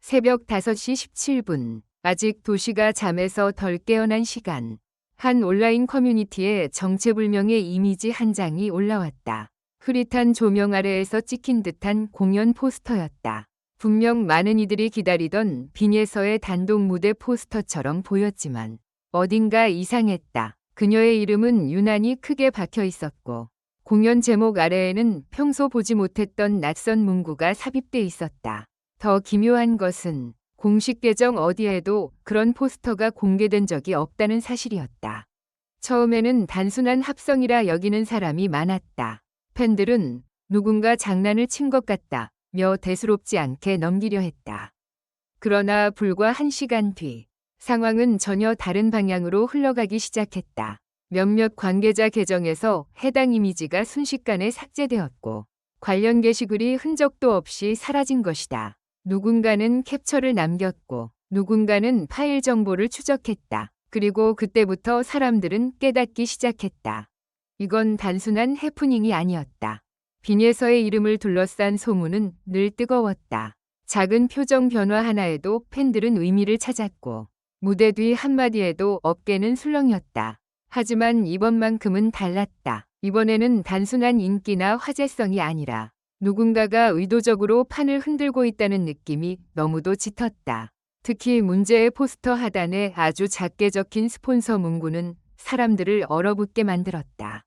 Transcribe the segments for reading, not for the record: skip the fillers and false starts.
새벽 5시 17분. 아직 도시가 잠에서 덜 깨어난 시간. 한 온라인 커뮤니티에 정체불명의 이미지 한 장이 올라왔다. 흐릿한 조명 아래에서 찍힌 듯한 공연 포스터였다. 분명 많은 이들이 기다리던 빈예서의 단독 무대 포스터처럼 보였지만 어딘가 이상했다. 그녀의 이름은 유난히 크게 박혀 있었고 공연 제목 아래에는 평소 보지 못했던 낯선 문구가 삽입돼 있었다. 더 기묘한 것은 공식 계정 어디에도 그런 포스터가 공개된 적이 없다는 사실이었다. 처음에는 단순한 합성이라 여기는 사람이 많았다. 팬들은 누군가 장난을 친 것 같다며 대수롭지 않게 넘기려 했다. 그러나 불과 1시간 뒤 상황은 전혀 다른 방향으로 흘러가기 시작했다. 몇몇 관계자 계정에서 해당 이미지가 순식간에 삭제되었고 관련 게시글이 흔적도 없이 사라진 것이다. 누군가는 캡처를 남겼고 누군가는 파일 정보를 추적했다. 그리고 그때부터 사람들은 깨닫기 시작했다. 이건 단순한 해프닝이 아니었다. 빈예서의 이름을 둘러싼 소문은 늘 뜨거웠다. 작은 표정 변화 하나에도 팬들은 의미를 찾았고 무대 뒤 한마디에도 어깨는 술렁였다. 하지만 이번만큼은 달랐다. 이번에는 단순한 인기나 화제성이 아니라 누군가가 의도적으로 판을 흔들고 있다는 느낌이 너무도 짙었다. 특히 문제의 포스터 하단에 아주 작게 적힌 스폰서 문구는 사람들을 얼어붙게 만들었다.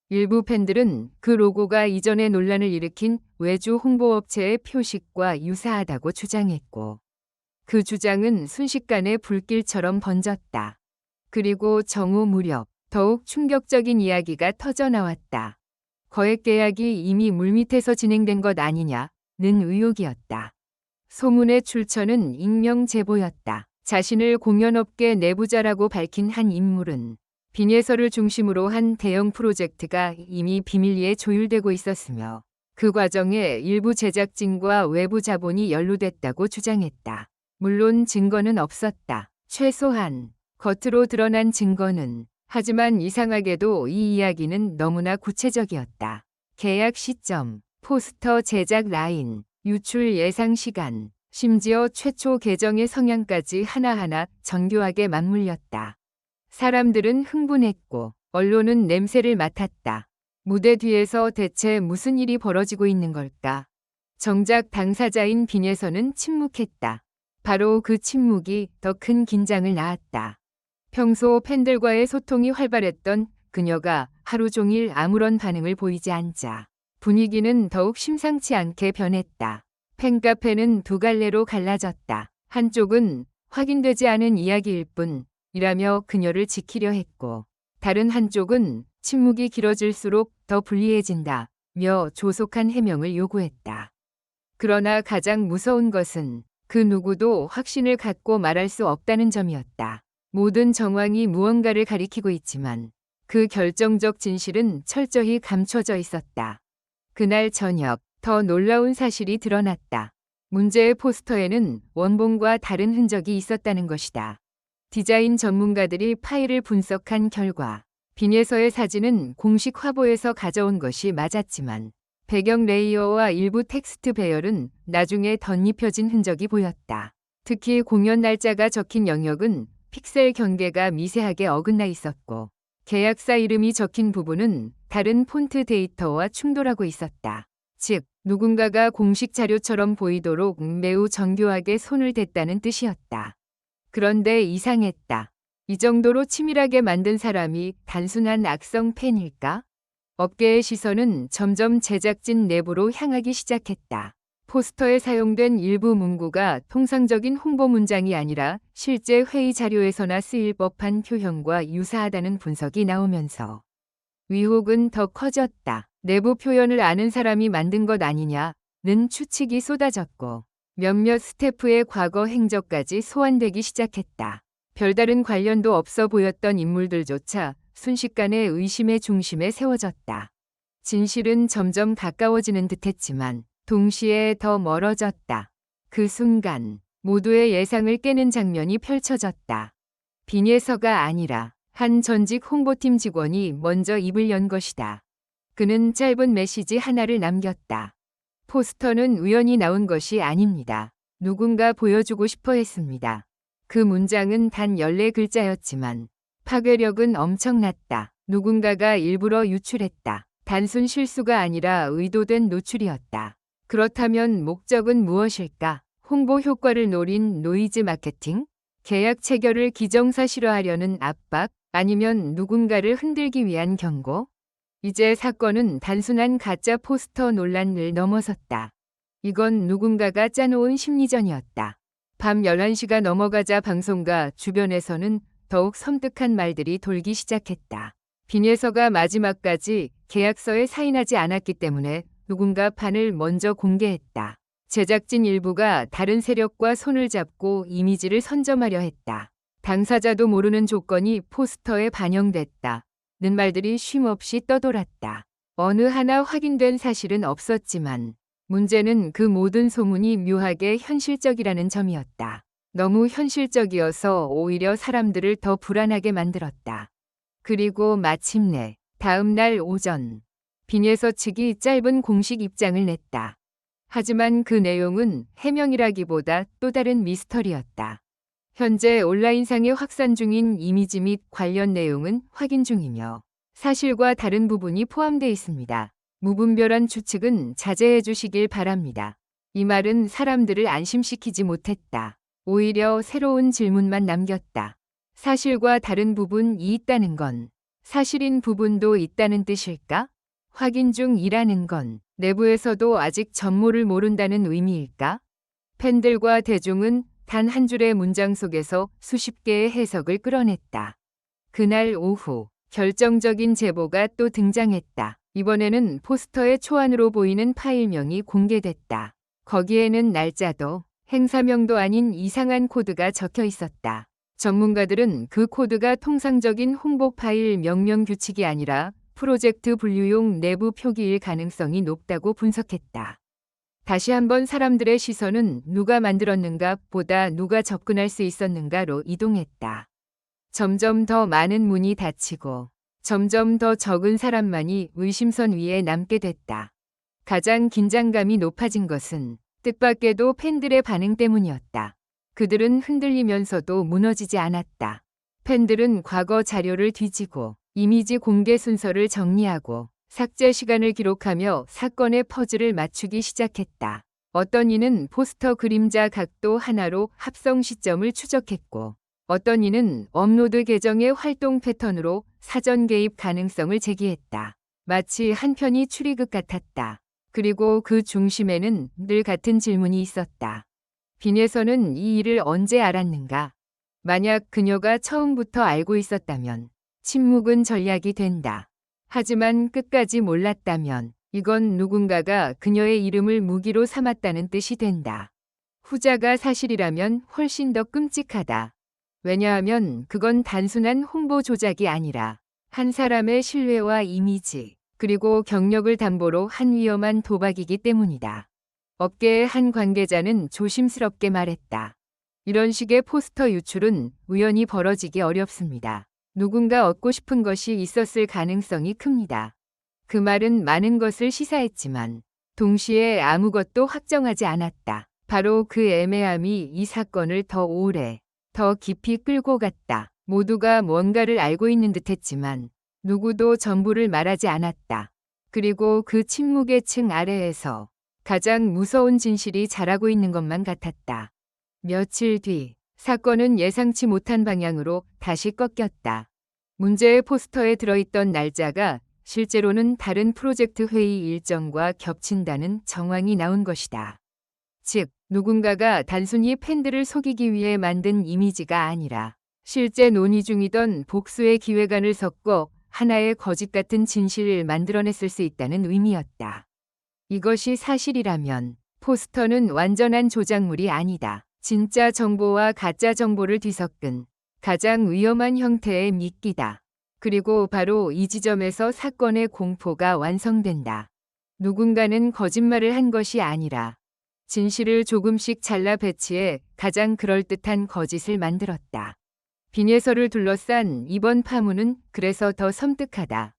일부 팬들은 그 로고가 이전에 논란을 일으킨 외주 홍보업체의 표식과 유사하다고 주장했고 그 주장은 순식간에 불길처럼 번졌다. 그리고 정오 무렵 더욱 충격적인 이야기가 터져나왔다. 거액 계약이 이미 물밑에서 진행된 것 아니냐는 의혹이었다. 소문의 출처는 익명 제보였다. 자신을 공연업계 내부자라고 밝힌 한 인물은 빈예서를 중심으로 한 대형 프로젝트가 이미 비밀리에 조율되고 있었으며 그 과정에 일부 제작진과 외부 자본이 연루됐다고 주장했다. 물론 증거는 없었다. 최소한 겉으로 드러난 증거는. 하지만 이상하게도 이 이야기는 너무나 구체적이었다. 계약 시점, 포스터 제작 라인, 유출 예상 시간, 심지어 최초 계정의 성향까지 하나하나 정교하게 맞물렸다. 사람들은 흥분했고 언론은 냄새를 맡았다. 무대 뒤에서 대체 무슨 일이 벌어지고 있는 걸까? 정작 당사자인 빈예서는 침묵했다. 바로 그 침묵이 더 큰 긴장을 낳았다. 평소 팬들과의 소통이 활발했던 그녀가 하루 종일 아무런 반응을 보이지 않자 분위기는 더욱 심상치 않게 변했다. 팬카페는 두 갈래로 갈라졌다. 한쪽은 확인되지 않은 이야기일 뿐이라며 그녀를 지키려 했고 다른 한쪽은 침묵이 길어질수록 더 불리해진다며 조속한 해명을 요구했다. 그러나 가장 무서운 것은 그 누구도 확신을 갖고 말할 수 없다는 점이었다. 모든 정황이 무언가를 가리키고 있지만 그 결정적 진실은 철저히 감춰져 있었다. 그날 저녁 더 놀라운 사실이 드러났다. 문제의 포스터에는 원본과 다른 흔적이 있었다는 것이다. 디자인 전문가들이 파일을 분석한 결과 빈예서의 사진은 공식 화보에서 가져온 것이 맞았지만 배경 레이어와 일부 텍스트 배열은 나중에 덧입혀진 흔적이 보였다. 특히 공연 날짜가 적힌 영역은 픽셀 경계가 미세하게 어긋나 있었고 계약사 이름이 적힌 부분은 다른 폰트 데이터와 충돌하고 있었다. 즉, 누군가가 공식 자료처럼 보이도록 매우 정교하게 손을 댔다는 뜻이었다. 그런데 이상했다. 이 정도로 치밀하게 만든 사람이 단순한 악성 팬일까? 업계의 시선은 점점 제작진 내부로 향하기 시작했다. 포스터에 사용된 일부 문구가 통상적인 홍보 문장이 아니라 실제 회의 자료에서나 쓰일 법한 표현과 유사하다는 분석이 나오면서 위혹은 더 커졌다. 내부 표현을 아는 사람이 만든 것 아니냐는 추측이 쏟아졌고 몇몇 스태프의 과거 행적까지 소환되기 시작했다. 별다른 관련도 없어 보였던 인물들조차 순식간에 의심의 중심에 세워졌다. 진실은 점점 가까워지는 듯했지만 동시에 더 멀어졌다. 그 순간 모두의 예상을 깨는 장면이 펼쳐졌다. 빈예서가 아니라 한 전직 홍보팀 직원이 먼저 입을 연 것이다. 그는 짧은 메시지 하나를 남겼다. 포스터는 우연히 나온 것이 아닙니다. 누군가 보여주고 싶어 했습니다. 그 문장은 단 14글자였지만 파괴력은 엄청났다. 누군가가 일부러 유출했다. 단순 실수가 아니라 의도된 노출이었다. 그렇다면 목적은 무엇일까? 홍보 효과를 노린 노이즈 마케팅? 계약 체결을 기정사실화하려는 압박? 아니면 누군가를 흔들기 위한 경고? 이제 사건은 단순한 가짜 포스터 논란을 넘어섰다. 이건 누군가가 짜놓은 심리전이었다. 밤 11시가 넘어가자 방송과 주변에서는 더욱 섬뜩한 말들이 돌기 시작했다. 빈예서가 마지막까지 계약서에 사인하지 않았기 때문에 누군가 판을 먼저 공개했다. 제작진 일부가 다른 세력과 손을 잡고 이미지를 선점하려 했다. 당사자도 모르는 조건이 포스터에 반영됐다. 는 말들이 쉼없이 떠돌았다. 어느 하나 확인된 사실은 없었지만 문제는 그 모든 소문이 묘하게 현실적이라는 점이었다. 너무 현실적이어서 오히려 사람들을 더 불안하게 만들었다. 그리고 마침내 다음 날 오전 빈예서 측이 짧은 공식 입장을 냈다. 하지만 그 내용은 해명이라기보다 또 다른 미스터리였다. 현재 온라인상에 확산 중인 이미지 및 관련 내용은 확인 중이며 사실과 다른 부분이 포함되어 있습니다. 무분별한 추측은 자제해 주시길 바랍니다. 이 말은 사람들을 안심시키지 못했다. 오히려 새로운 질문만 남겼다. 사실과 다른 부분이 있다는 건 사실인 부분도 있다는 뜻일까? 확인 중이라는 건 내부에서도 아직 전모를 모른다는 의미일까? 팬들과 대중은 단 한 줄의 문장 속에서 수십 개의 해석을 끌어냈다. 그날 오후 결정적인 제보가 또 등장했다. 이번에는 포스터의 초안으로 보이는 파일명이 공개됐다. 거기에는 날짜도 행사명도 아닌 이상한 코드가 적혀 있었다. 전문가들은 그 코드가 통상적인 홍보 파일 명령 규칙이 아니라 프로젝트 분류용 내부 표기일 가능성이 높다고 분석했다. 다시 한번 사람들의 시선은 누가 만들었는가 보다 누가 접근할 수 있었는가로 이동했다. 점점 더 많은 문이 닫히고 점점 더 적은 사람만이 의심선 위에 남게 됐다. 가장 긴장감이 높아진 것은 뜻밖에도 팬들의 반응 때문이었다. 그들은 흔들리면서도 무너지지 않았다. 팬들은 과거 자료를 뒤지고 이미지 공개 순서를 정리하고 삭제 시간을 기록하며 사건의 퍼즐을 맞추기 시작했다. 어떤 이는 포스터 그림자 각도 하나로 합성 시점을 추적했고 어떤 이는 업로드 계정의 활동 패턴으로 사전 개입 가능성을 제기했다. 마치 한 편이 추리극 같았다. 그리고 그 중심에는 늘 같은 질문이 있었다. 빈예서는 이 일을 언제 알았는가? 만약 그녀가 처음부터 알고 있었다면 침묵은 전략이 된다. 하지만 끝까지 몰랐다면 이건 누군가가 그녀의 이름을 무기로 삼았다는 뜻이 된다. 후자가 사실이라면 훨씬 더 끔찍하다. 왜냐하면 그건 단순한 홍보 조작이 아니라 한 사람의 신뢰와 이미지, 그리고 경력을 담보로 한 위험한 도박이기 때문이다. 업계의 한 관계자는 조심스럽게 말했다. 이런 식의 포스터 유출은 우연히 벌어지기 어렵습니다. 누군가 얻고 싶은 것이 있었을 가능성이 큽니다. 그 말은 많은 것을 시사했지만 동시에 아무것도 확정하지 않았다. 바로 그 애매함이 이 사건을 더 오래, 더 깊이 끌고 갔다. 모두가 뭔가를 알고 있는 듯했지만 누구도 전부를 말하지 않았다. 그리고 그 침묵의 층 아래에서 가장 무서운 진실이 자라고 있는 것만 같았다. 며칠 뒤 사건은 예상치 못한 방향으로 다시 꺾였다. 문제의 포스터에 들어있던 날짜가 실제로는 다른 프로젝트 회의 일정과 겹친다는 정황이 나온 것이다. 즉, 누군가가 단순히 팬들을 속이기 위해 만든 이미지가 아니라 실제 논의 중이던 복수의 기획안을 섞어 하나의 거짓 같은 진실을 만들어냈을 수 있다는 의미였다. 이것이 사실이라면 포스터는 완전한 조작물이 아니다. 진짜 정보와 가짜 정보를 뒤섞은 가장 위험한 형태의 미끼다. 그리고 바로 이 지점에서 사건의 공포가 완성된다. 누군가는 거짓말을 한 것이 아니라 진실을 조금씩 잘라 배치해 가장 그럴듯한 거짓을 만들었다. 빈예서를 둘러싼 이번 파문은 그래서 더 섬뜩하다.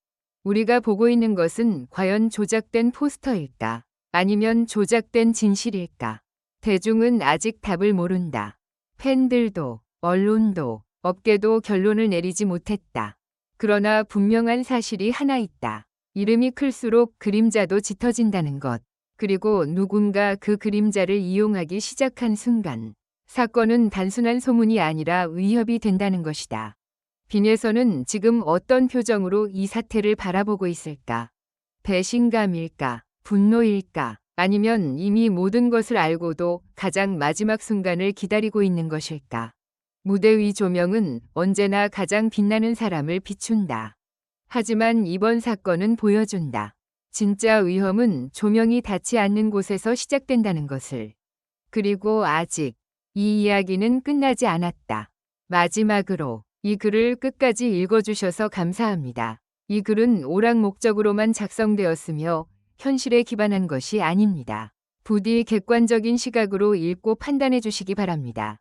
우리가 보고 있는 것은 과연 조작된 포스터일까? 아니면 조작된 진실일까? 대중은 아직 답을 모른다. 팬들도, 언론도, 업계도 결론을 내리지 못했다. 그러나 분명한 사실이 하나 있다. 이름이 클수록 그림자도 짙어진다는 것. 그리고 누군가 그 그림자를 이용하기 시작한 순간 사건은 단순한 소문이 아니라 위협이 된다는 것이다. 빈에서는 지금 어떤 표정으로 이 사태를 바라보고 있을까? 배신감일까? 분노일까? 아니면 이미 모든 것을 알고도 가장 마지막 순간을 기다리고 있는 것일까? 무대 위 조명은 언제나 가장 빛나는 사람을 비춘다. 하지만 이번 사건은 보여준다. 진짜 위험은 조명이 닿지 않는 곳에서 시작된다는 것을. 그리고 아직 이 이야기는 끝나지 않았다. 마지막으로 이 글을 끝까지 읽어주셔서 감사합니다. 이 글은 오락 목적으로만 작성되었으며 현실에 기반한 것이 아닙니다. 부디 객관적인 시각으로 읽고 판단해 주시기 바랍니다.